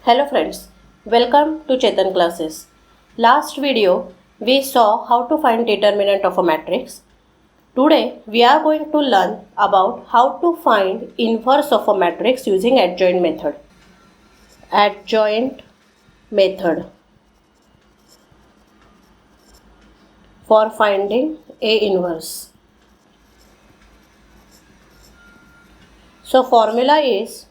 Hello friends, welcome to Chetan classes. Last video we saw how to find determinant of a matrix. Today we are going to learn about how to find inverse of a matrix using adjoint method. Adjoint method for finding A inverse. So formula is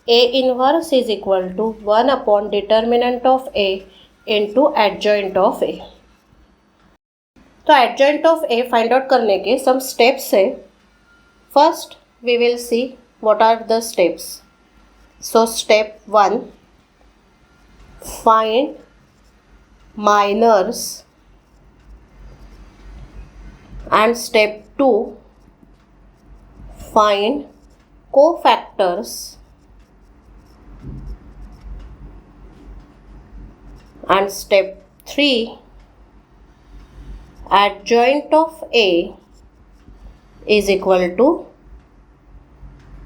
A inverse is equal to 1 upon determinant of A into adjoint of A. तो adjoint of A find out करने के some steps है. First we will see what are the steps. So step 1, find minors, and step 2, find cofactors, and step 3, adjoint of A is equal to,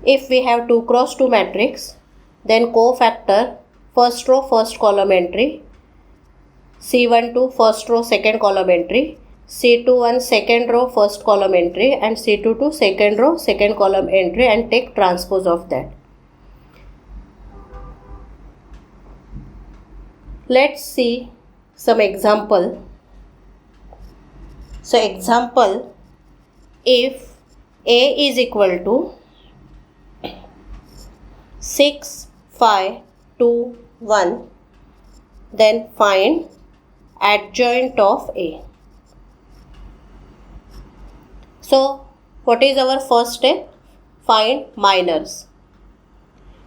if we have 2 cross 2 matrix, then cofactor first row first column entry, C12 first row second column entry, C21 second row first column entry, and C22 second row second column entry, and take transpose of that. Let's see some example. So example, if A is equal to 6, 5, 2, 1, then find adjoint of A. So what is our first step? Find minors.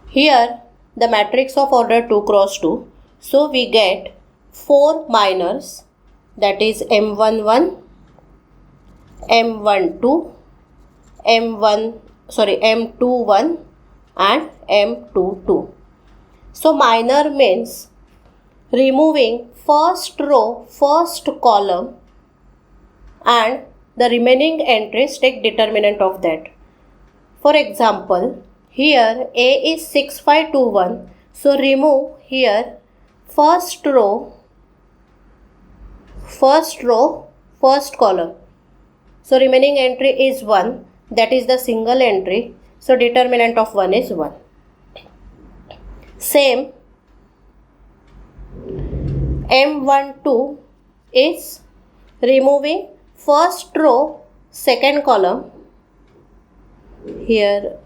Here the matrix of order 2 cross 2. So we get 4 minors, that is M11, M12, M21 and M22. So minor means removing first row, first column, and the remaining entries take determinant of that. For example, here A is 6521, so remove here first row, first column. So remaining entry is 1, that is the single entry. So determinant of 1 is 1. Same, M12 is removing first row, second column. Here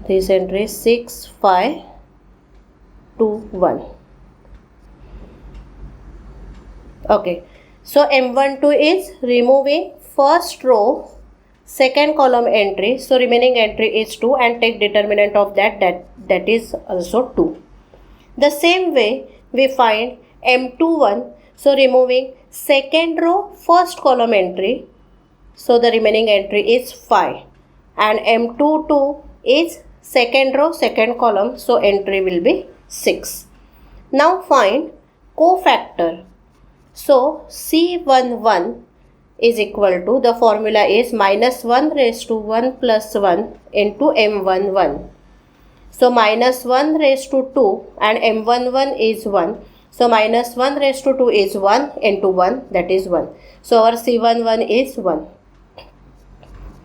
this entry is 6, 5, 2, 1. Okay, so M12 is removing first row, second column entry. So remaining entry is 2 and take determinant of that is also 2. The same way we find M21. So removing second row, first column entry. So the remaining entry is 5. And M22 is second row, second column. So entry will be 6. Now find cofactor. So C11 is equal to, the formula is minus 1 raised to 1 plus 1 into M11. So minus 1 raised to 2 and M11 is 1. So minus 1 raised to 2 is 1 into 1, that is 1. So our C11 is 1.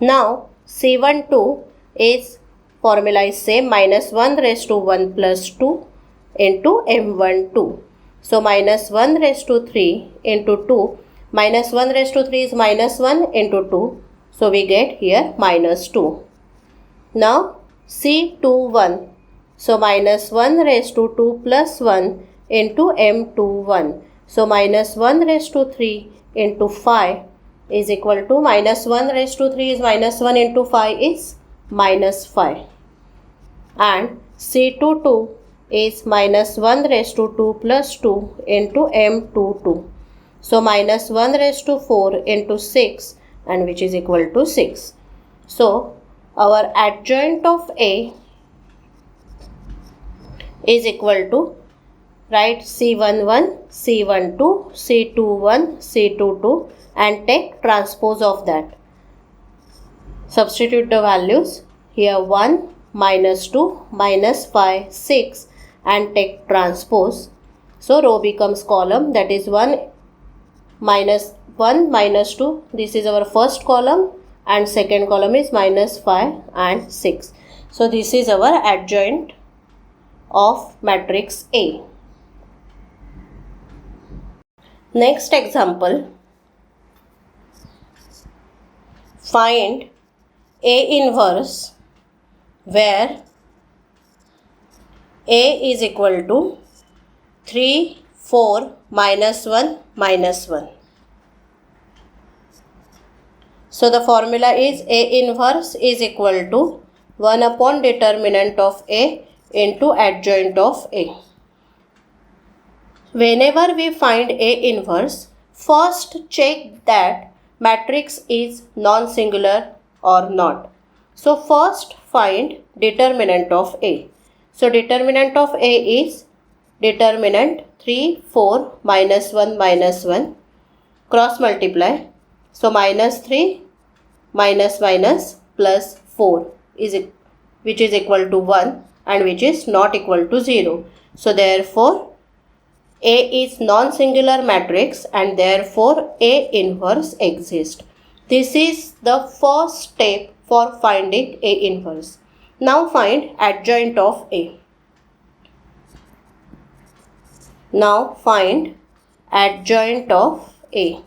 Now C12 is, formula is same, minus 1 raised to 1 plus 2 into M12. So minus 1 raised to 3 into 2. Minus 1 raised to 3 is minus 1 into 2. So we get here minus 2. Now C21. So minus 1 raised to 2 plus 1 into M21. So minus 1 raised to 3 into 5 is equal to, minus 1 raised to 3 is minus 1 into 5 is minus 5. And C22 is minus 1 raised to 2 plus 2 into M22. So minus 1 raised to 4 into 6, and which is equal to 6. So our adjoint of A is equal to, write C11, C12, C21, C22 and take transpose of that. Substitute the values. Here 1, minus 2, minus 5, 6 and take transpose. So row becomes column, that is 1 minus 2. This is our first column and second column is minus 5 and 6. So this is our adjoint of matrix A. Next example. Find A inverse where A is equal to 3, 4, minus 1, minus 1. So the formula is A inverse is equal to 1 upon determinant of A into adjoint of A. Whenever we find A inverse, first check that matrix is non-singular or not. So first find determinant of A. So determinant of A is determinant 3, 4, minus 1, minus 1. Cross multiply. So minus 3, minus minus plus 4 which is equal to 1 and which is not equal to 0. So therefore A is non-singular matrix and therefore A inverse exists. This is the first step for finding A inverse. Now find adjoint of A. Now find adjoint of A.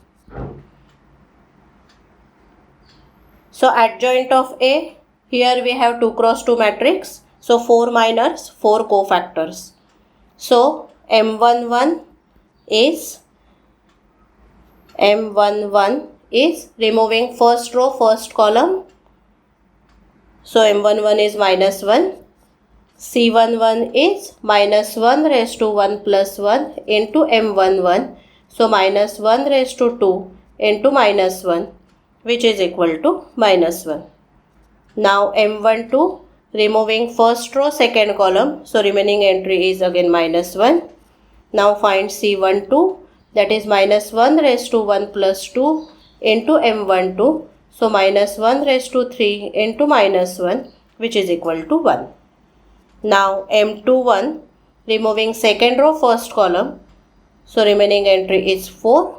So adjoint of A, here we have 2 cross 2 matrix. So 4 minus 4 cofactors. So M11 is removing first row, first column. So M11 is minus 1. C11 is minus 1 raised to 1 plus 1 into M11. So minus 1 raised to 2 into minus 1 which is equal to minus 1. Now M12 removing first row, second column. So remaining entry is again minus 1. Now find C12, that is minus 1 raised to 1 plus 2 into M12. So minus 1 raised to 3 into minus 1 which is equal to 1. Now M21 removing second row, first column. So remaining entry is 4.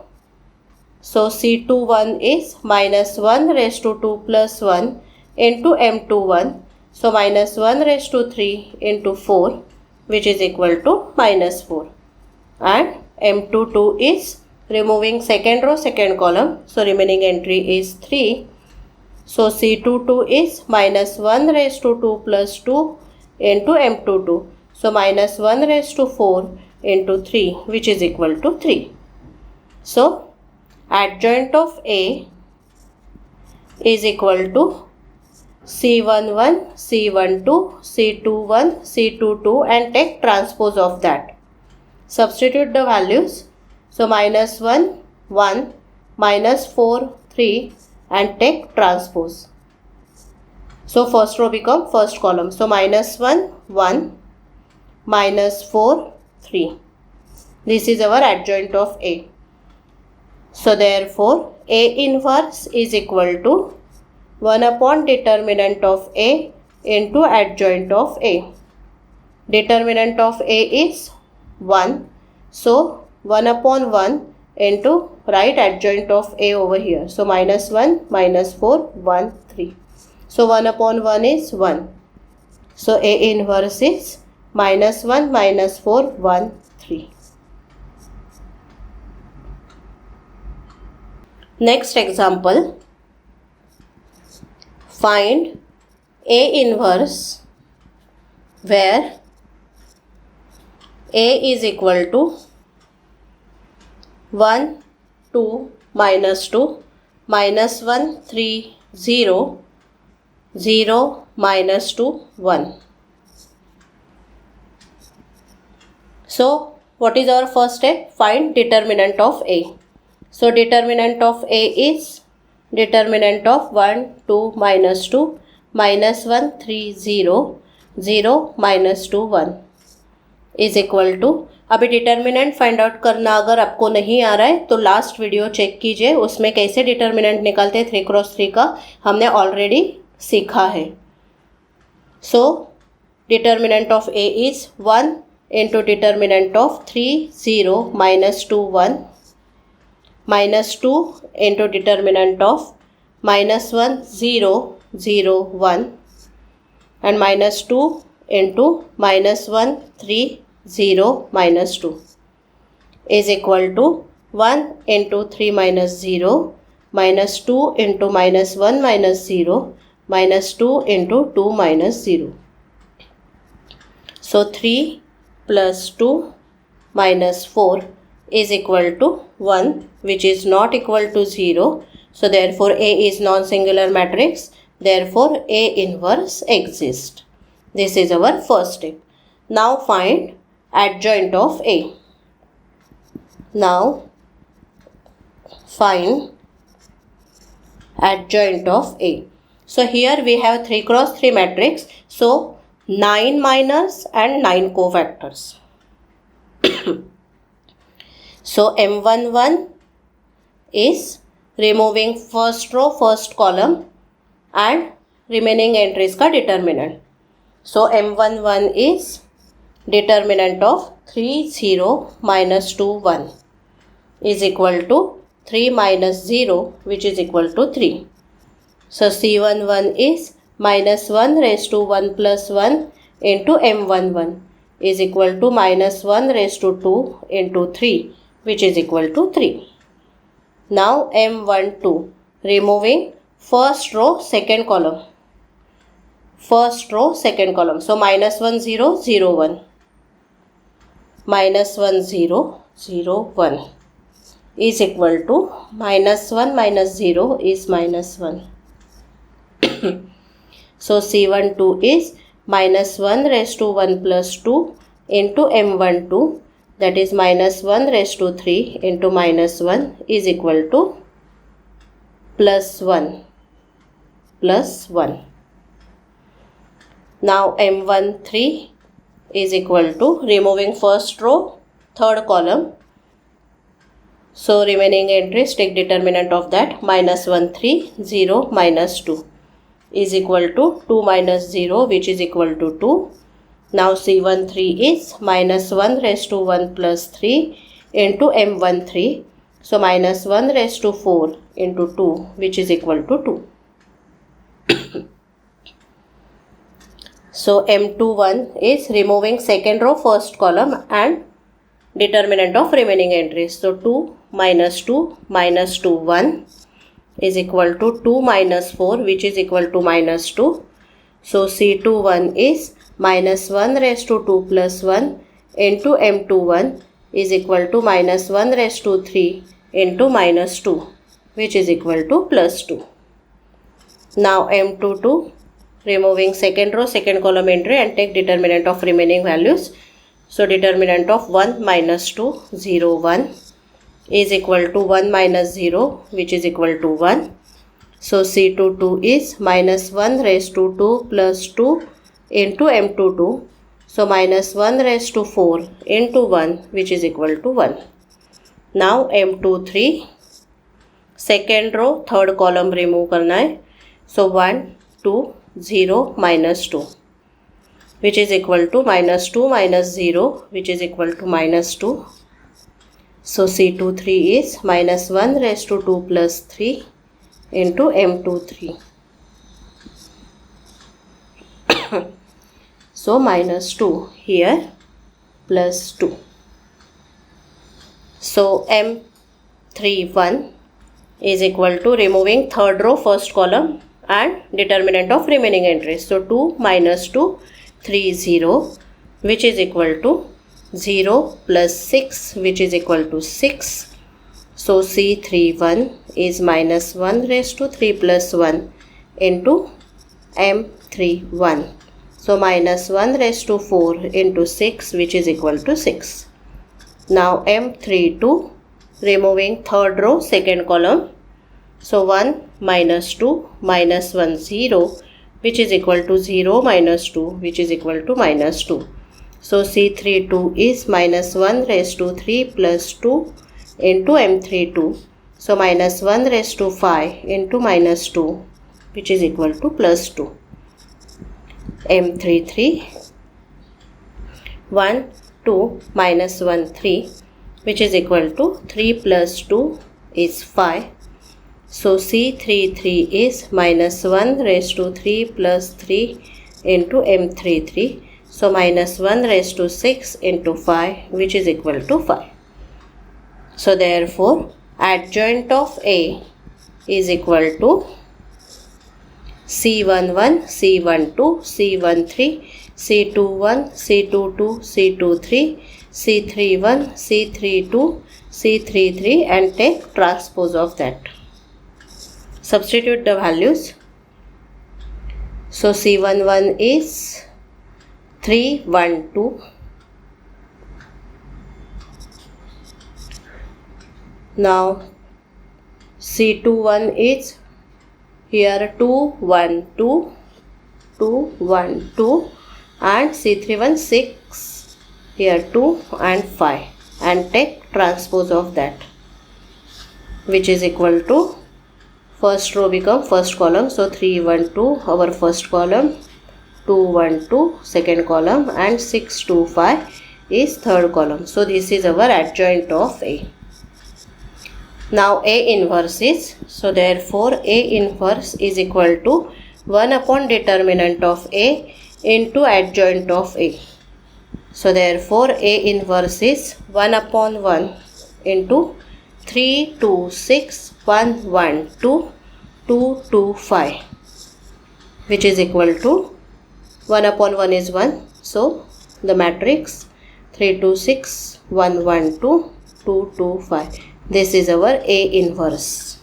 So C21 is minus 1 raised to 2 plus 1 into M21. So minus 1 raised to 3 into 4 which is equal to minus 4. And M22 is removing second row, second column. So remaining entry is 3. So C22 is minus 1 raised to 2 plus 2 into M22. So minus 1 raised to 4 into 3 which is equal to 3. So adjoint of A is equal to C11, C12, C21, C22 and take transpose of that. Substitute the values. So minus 1, 1, minus 4, 3 and take transpose. So first row become first column. So minus 1, 1, minus 4, 3. This is our adjoint of A. So therefore A inverse is equal to 1 upon determinant of A into adjoint of A. Determinant of A is 1. So 1 upon 1 into right adjoint of A over here. So minus 1, minus 4, 1, 3. So 1 upon 1 is 1. So A inverse is minus 1, minus 4, 1, 3. Next example. Find A inverse where A is equal to 1, 2, minus 2, minus 1, 3, 0, 0, minus 2, 1. So what is our first step? Find determinant of A. So determinant of A is determinant of 1, 2, minus 2, minus 1, 3, 0, 0, minus 2, 1. Is equal to, अभी determinant find out करना अगर आपको नहीं आ रहा है तो last video check कीजिए, उसमें कैसे डिटर्मिनेंट निकालते 3x3 का हमने ऑलरेडी सीखा है. So determinant of A is 1 into determinant of 3 0 minus 2 1 minus 2 into determinant of minus 1 0 0 1 and minus 2 into minus 1 3 0 minus 2 is equal to 1 into 3 minus 0 minus 2 into minus 1 minus 0 minus 2 into 2 minus 0. So 3 plus 2 minus 4 is equal to 1, which is not equal to 0. So therefore A is non-singular matrix. Therefore A inverse exists. This is our first step. Now find adjoint of A. Now find adjoint of A. So here we have 3 cross 3 matrix. So 9 minors and 9 cofactors. So M11 is removing first row first column and remaining entries का determinant. So M11 is determinant of 3 0 minus 2 1 is equal to 3 minus 0, which is equal to 3. So C11 is minus 1 raised to 1 plus 1 into M11 is equal to minus 1 raised to 2 into 3, which is equal to 3. Now M12, removing first row second column. First row second column. So minus 1 0 0 1. Minus 1 0 0 1 is equal to minus 1 minus 0 is minus 1. So C12 is minus 1 raised to 1 plus 2 into M12, that is minus 1 raised to 3 into minus 1 is equal to plus 1 plus 1. Now M13 is equal to, removing first row third column. So remaining entries, take determinant of that, minus 1 3 0 minus 2 is equal to 2 minus 0, which is equal to 2. Now C13 is minus 1 raised to 1 plus 3 into M13. So minus 1 raised to 4 into 2, which is equal to 2. So M21 is removing second row first column and determinant of remaining entries. So 2 minus 2 minus 2 1 is equal to 2 minus 4, which is equal to minus 2. So C21 is minus 1 raised to 2 plus 1 into M21 is equal to minus 1 raised to 3 into minus 2, which is equal to plus 2. Now M22, removing second row second column entry and take determinant of remaining values. So determinant of 1 minus 2 0 1 is equal to 1 minus 0, which is equal to 1. So C22 is minus 1 raised to 2 plus 2 into M22. So minus 1 raised to 4 into 1, which is equal to 1. Now M23, second row third column remove करना है. So 1 2 0 minus 2, which is equal to minus 2 minus 0, which is equal to minus 2. So C23 is minus 1 raised to 2 plus 3 into M23. So minus 2 here plus 2. So M31 is equal to, removing third row first column and determinant of remaining entries. So 2 minus 2 3 0, which is equal to 0 plus 6, which is equal to 6. So C31 is minus 1 raised to 3 plus 1 into M31. So minus 1 raised to 4 into 6, which is equal to 6. Now M32, removing third row second column. So 1 minus 2 minus 1 0, which is equal to 0 minus 2, which is equal to minus 2. So C32 is minus 1 raised to 3 plus 2 into M32. So minus 1 raised to 5 into minus 2, which is equal to plus 2. M33 1 2 minus 1 3, which is equal to 3 plus 2 is 5. So C33 is minus 1 raised to 3 plus 3 into M33. So minus 1 raised to 6 into 5, which is equal to 5. So therefore adjoint of A is equal to C11, C12, C13, C21, C22, C23, C31, C32, C33 and take transpose of that. Substitute the values. So C11 is 3, 1, 2. Now C21 is here 2, 1, 2, 2, 1, 2 and C31 6, here 2 and 5 and take transpose of that, which is equal to first row become first column. So 3, 1, 2 our first column, 2, 1, 2 second column and 6, 2, 5 is third column. So this is our adjoint of A. Now A inverse is, so therefore A inverse is equal to 1 upon determinant of A into adjoint of A. So therefore A inverse is 1 upon 1 into 3, 2, 6, 1, 1, 2, 2, 2, 5, which is equal to 1 upon 1 is 1. So the matrix 3, 2, 6, 1, 1, 2, 2, 2, 5. This is our A inverse.